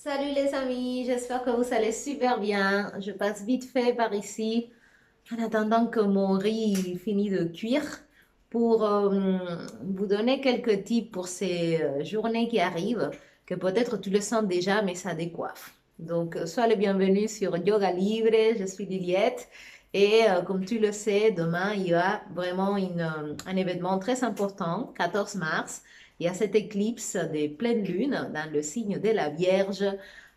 Salut les amis, j'espère que vous allez super bien. Je passe vite fait par ici en attendant que mon riz finisse de cuire pour vous donner quelques tips pour ces journées qui arrivent, que peut-être tu le sens déjà, mais ça décoiffe. Donc, sois le bienvenu sur Yoga Libre, je suis Liliette. Et comme tu le sais, demain, il y a vraiment un événement très important, 14 mars. Il y a cette éclipse des pleines lunes dans le signe de la Vierge,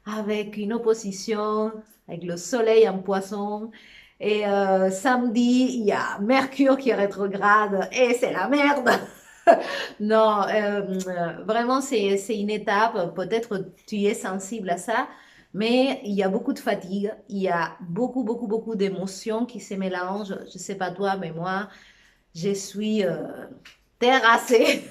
avec une opposition, avec le soleil en poisson. Et samedi, il y a Mercure qui est rétrograde et c'est la merde. Non, vraiment, c'est une étape. Peut-être tu es sensible à ça, mais il y a beaucoup de fatigue. Il y a beaucoup, beaucoup, beaucoup d'émotions qui se mélangent. Je ne sais pas toi, mais moi, je suis terrassée.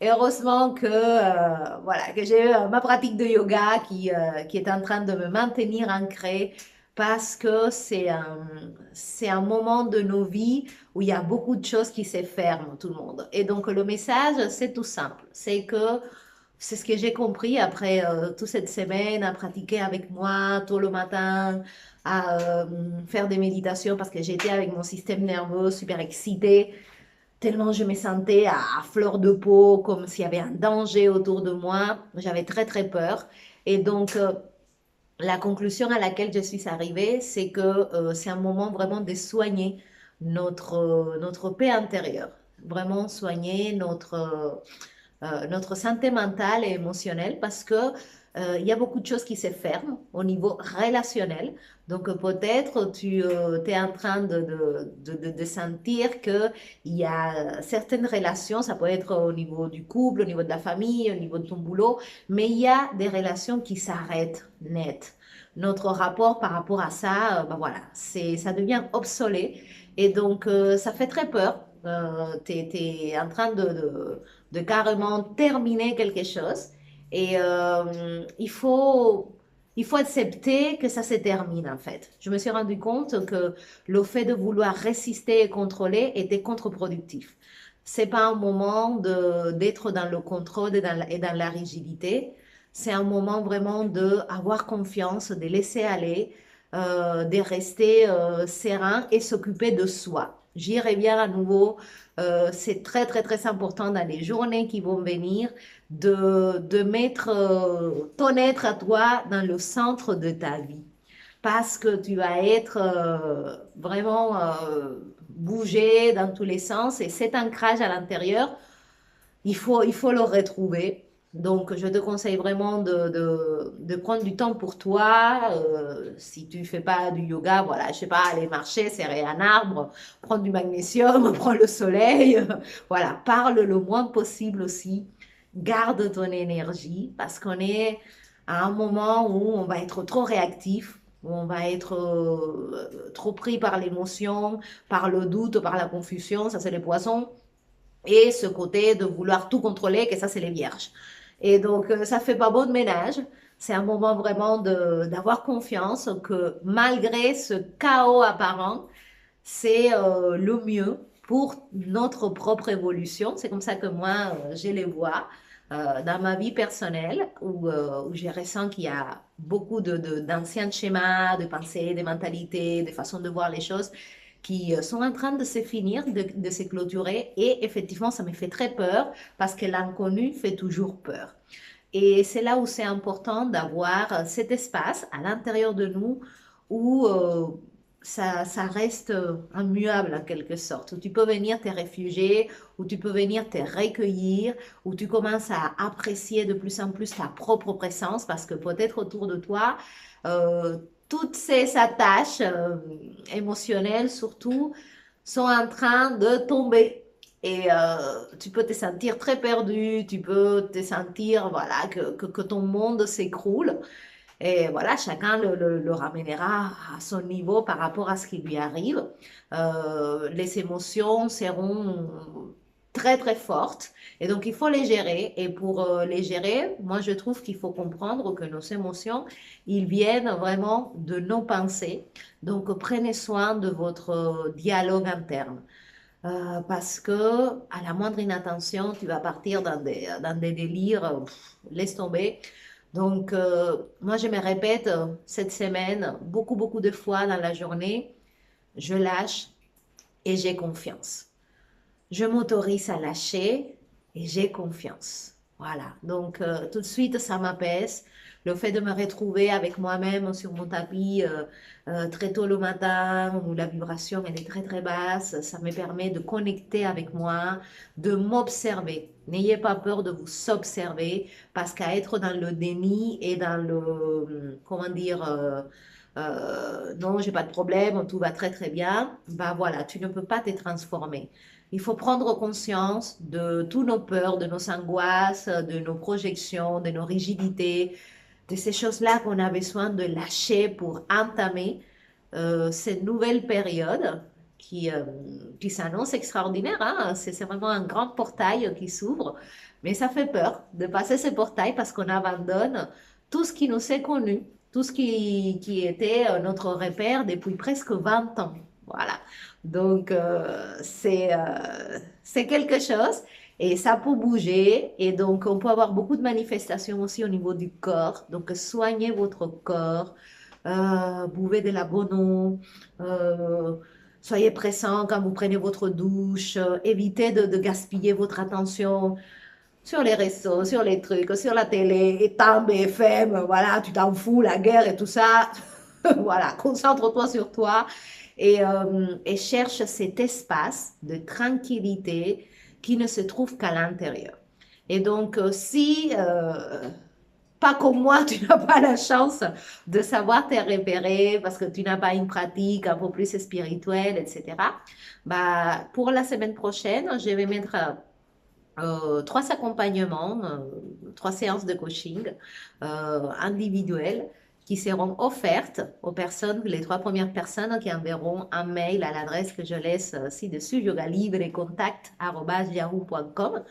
Heureusement que, voilà, que j'ai ma pratique de yoga qui est en train de me maintenir ancrée parce que c'est un moment de nos vies où il y a beaucoup de choses qui se ferment, tout le monde. Et donc, le message, c'est tout simple. C'est que c'est ce que j'ai compris après toute cette semaine à pratiquer avec moi tout le matin, à faire des méditations parce que j'étais avec mon système nerveux super excité tellement je me sentais à fleur de peau, comme s'il y avait un danger autour de moi. J'avais très très peur. Et donc, la conclusion à laquelle je suis arrivée, c'est que c'est un moment vraiment de soigner notre paix intérieure. Vraiment soigner notre santé mentale et émotionnelle parce que il y a beaucoup de choses qui se ferment au niveau relationnel. Donc peut-être tu es en train de sentir qu'il y a certaines relations, ça peut être au niveau du couple, au niveau de la famille, au niveau de ton boulot, mais il y a des relations qui s'arrêtent net. Notre rapport par rapport à ça, ben voilà, ça devient obsolète et donc ça fait très peur. Tu es, en train de carrément terminer quelque chose. Et il faut accepter que ça se termine en fait. Je me suis rendu compte que le fait de vouloir résister et contrôler était contre-productif. C'est pas un moment d'être dans le contrôle et dans la rigidité. C'est un moment vraiment de avoir confiance, de laisser aller, de rester serein et s'occuper de soi. J'y reviens à nouveau. C'est très, très, très important dans les journées qui vont venir de mettre ton être à toi dans le centre de ta vie. Parce que tu vas être vraiment bougé dans tous les sens et cet ancrage à l'intérieur, il faut le retrouver. Donc, je te conseille vraiment de prendre du temps pour toi. Si tu fais pas du yoga, voilà, je sais pas, aller marcher, serrer un arbre, prendre du magnésium, prendre le soleil. Voilà, parle le moins possible aussi. Garde ton énergie parce qu'on est à un moment où on va être trop réactif, où on va être trop pris par l'émotion, par le doute, par la confusion. Ça, c'est les poissons et ce côté de vouloir tout contrôler, que ça, c'est les vierges. Et donc, ça fait pas bon de ménage. C'est un moment vraiment d'avoir confiance que malgré ce chaos apparent, c'est le mieux pour notre propre évolution. C'est comme ça que moi, je les vois dans ma vie personnelle où je ressens qu'il y a beaucoup d'anciens schémas, de pensées, de mentalités, de façons de voir les choses qui sont en train de se finir, de se clôturer. Et effectivement, ça me fait très peur parce que l'inconnu fait toujours peur. Et c'est là où c'est important d'avoir cet espace à l'intérieur de nous où ça reste immuable en quelque sorte, où tu peux venir te réfugier, où tu peux venir te recueillir, où tu commences à apprécier de plus en plus ta propre présence parce que peut-être autour de toi, euh, toutes ces attaches émotionnelles surtout sont en train de tomber. Et tu peux te sentir très perdu, tu peux te sentir voilà, que ton monde s'écroule. Et voilà, chacun le ramènera à son niveau par rapport à ce qui lui arrive. Les émotions seront très très fortes et donc il faut les gérer. Et pour les gérer, moi je trouve qu'il faut comprendre que nos émotions, ils viennent vraiment de nos pensées. Donc prenez soin de votre dialogue interne. Parce que à la moindre inattention, tu vas partir dans des délires, laisse tomber. Donc, moi, je me répète cette semaine beaucoup, beaucoup de fois dans la journée, je lâche et j'ai confiance. Je m'autorise à lâcher et j'ai confiance. Voilà. Donc, tout de suite, ça m'apaise. Le fait de me retrouver avec moi-même sur mon tapis très tôt le matin, où la vibration elle est très très basse, ça me permet de connecter avec moi, de m'observer. N'ayez pas peur de vous observer, parce qu'à être dans le déni et dans le, comment dire, non, j'ai pas de problème, tout va très très bien, bah voilà, tu ne peux pas te transformer. Il faut prendre conscience de tous nos peurs, de nos angoisses, de nos projections, de nos rigidités, de ces choses-là qu'on a besoin de lâcher pour entamer cette nouvelle période qui, euh, qui s'annonce extraordinaire. Hein? C'est vraiment un grand portail qui s'ouvre, mais ça fait peur de passer ce portail parce qu'on abandonne tout ce qui nous est connu, tout ce qui était notre repère depuis presque 20 ans. Voilà. Donc, c'est quelque chose et ça peut bouger. Et donc, on peut avoir beaucoup de manifestations aussi au niveau du corps. Donc, soignez votre corps, buvez de la bonne eau, euh, soyez pressant quand vous prenez votre douche, évitez de gaspiller votre attention sur les réseaux, sur les trucs, sur la télé, étant BFM, voilà, tu t'en fous, la guerre et tout ça. Voilà, concentre-toi sur toi et cherche cet espace de tranquillité qui ne se trouve qu'à l'intérieur. Et donc, si, pas comme moi, tu n'as pas la chance de savoir te repérer parce que tu n'as pas une pratique un peu plus spirituelle, etc., bah, pour la semaine prochaine, je vais mettre 3 accompagnements, 3 séances de coaching individuelles qui seront offertes aux personnes, les 3 premières personnes qui enverront un mail à l'adresse que je laisse ci-dessus, yogalibrecontact@yahoo.com.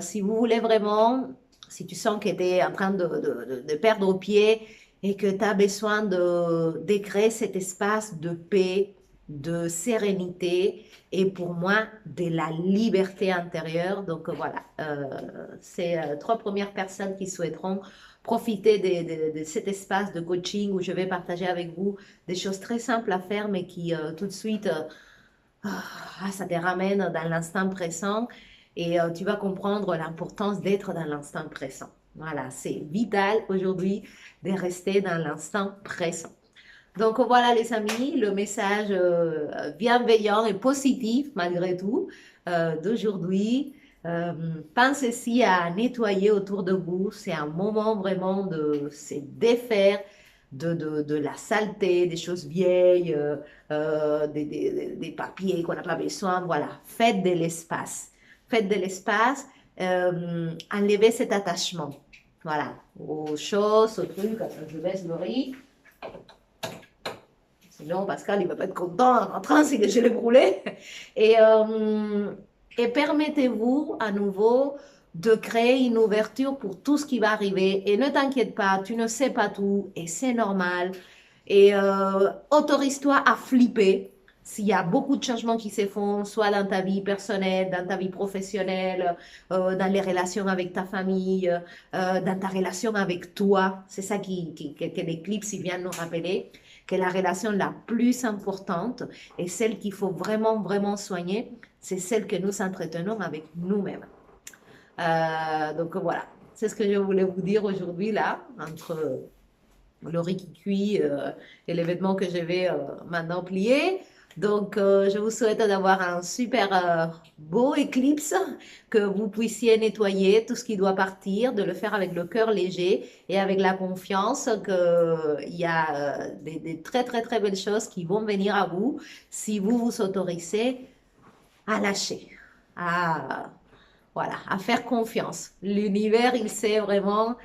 Si vous voulez vraiment, si tu sens que tu es en train de perdre pied et que tu as besoin de créer cet espace de paix, de sérénité et pour moi de la liberté intérieure. Donc voilà, c'est 3 premières personnes qui souhaiteront profiter de cet espace de coaching où je vais partager avec vous des choses très simples à faire mais qui tout de suite ça te ramène dans l'instant présent et tu vas comprendre l'importance d'être dans l'instant présent. Voilà, c'est vital aujourd'hui de rester dans l'instant présent. Donc voilà les amis, le message bienveillant et positif malgré tout d'aujourd'hui. Pensez-y à nettoyer autour de vous. C'est un moment vraiment de se défaire de la saleté, des choses vieilles, des papiers qu'on n'a pas besoin. Voilà, faites de l'espace. Faites de l'espace. Enlevez cet attachement. Voilà, aux choses, aux trucs. Attends, je baisse le riz. Sinon, Pascal, il ne va pas être content en rentrant si je l'ai brûlé. Et, euh, et permettez-vous à nouveau de créer une ouverture pour tout ce qui va arriver. Et ne t'inquiète pas, tu ne sais pas tout et c'est normal. Et autorise-toi à flipper s'il y a beaucoup de changements qui se font, soit dans ta vie personnelle, dans ta vie professionnelle, dans les relations avec ta famille, dans ta relation avec toi. C'est ça que l'éclipse vient nous rappeler, que la relation la plus importante et celle qu'il faut vraiment, vraiment soigner, c'est celle que nous entretenons avec nous-mêmes. Donc voilà, c'est ce que je voulais vous dire aujourd'hui là, entre le riz qui cuit et les vêtements que je vais maintenant plier. Donc, je vous souhaite d'avoir un super beau éclipse, que vous puissiez nettoyer tout ce qui doit partir, de le faire avec le cœur léger et avec la confiance qu'il y a des très, très, très belles choses qui vont venir à vous si vous vous autorisez à lâcher, à, voilà, à faire confiance. L'univers, il sait vraiment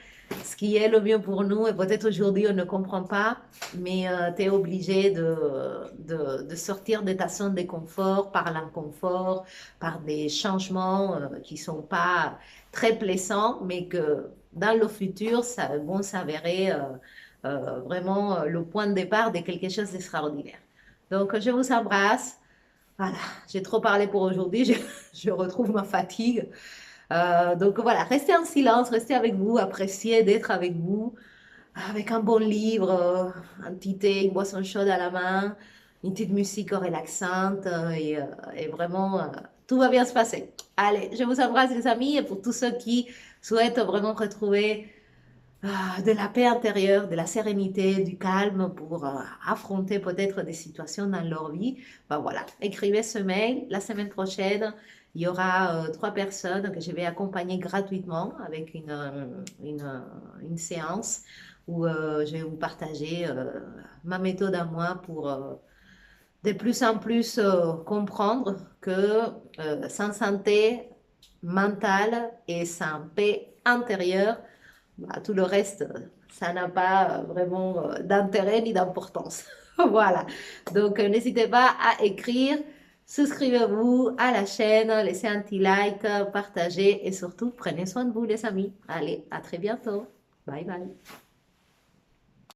ce qui est le mieux pour nous et peut-être aujourd'hui on ne comprend pas, mais tu es obligé de sortir de ta zone de confort par l'inconfort, par des changements qui ne sont pas très plaisants, mais que dans le futur, ça vont s'avérer vraiment le point de départ de quelque chose d'extraordinaire. Donc je vous embrasse. Voilà, j'ai trop parlé pour aujourd'hui, je retrouve ma fatigue. Donc voilà, restez en silence, restez avec vous, appréciez d'être avec vous, avec un bon livre, un petit thé, une boisson chaude à la main, une petite musique relaxante et vraiment, tout va bien se passer. Allez, je vous embrasse les amis et pour tous ceux qui souhaitent vraiment retrouver de la paix intérieure, de la sérénité, du calme pour affronter peut-être des situations dans leur vie, ben voilà, écrivez ce mail. La semaine prochaine, il y aura 3 personnes que je vais accompagner gratuitement avec une séance où je vais vous partager ma méthode à moi pour de plus en plus comprendre que sans santé mentale et sans paix intérieure, bah, tout le reste, ça n'a pas vraiment d'intérêt ni d'importance. Voilà. Donc, n'hésitez pas à écrire, souscrivez-vous à la chaîne, laissez un petit like, partagez et surtout, prenez soin de vous, les amis. Allez, à très bientôt. Bye bye.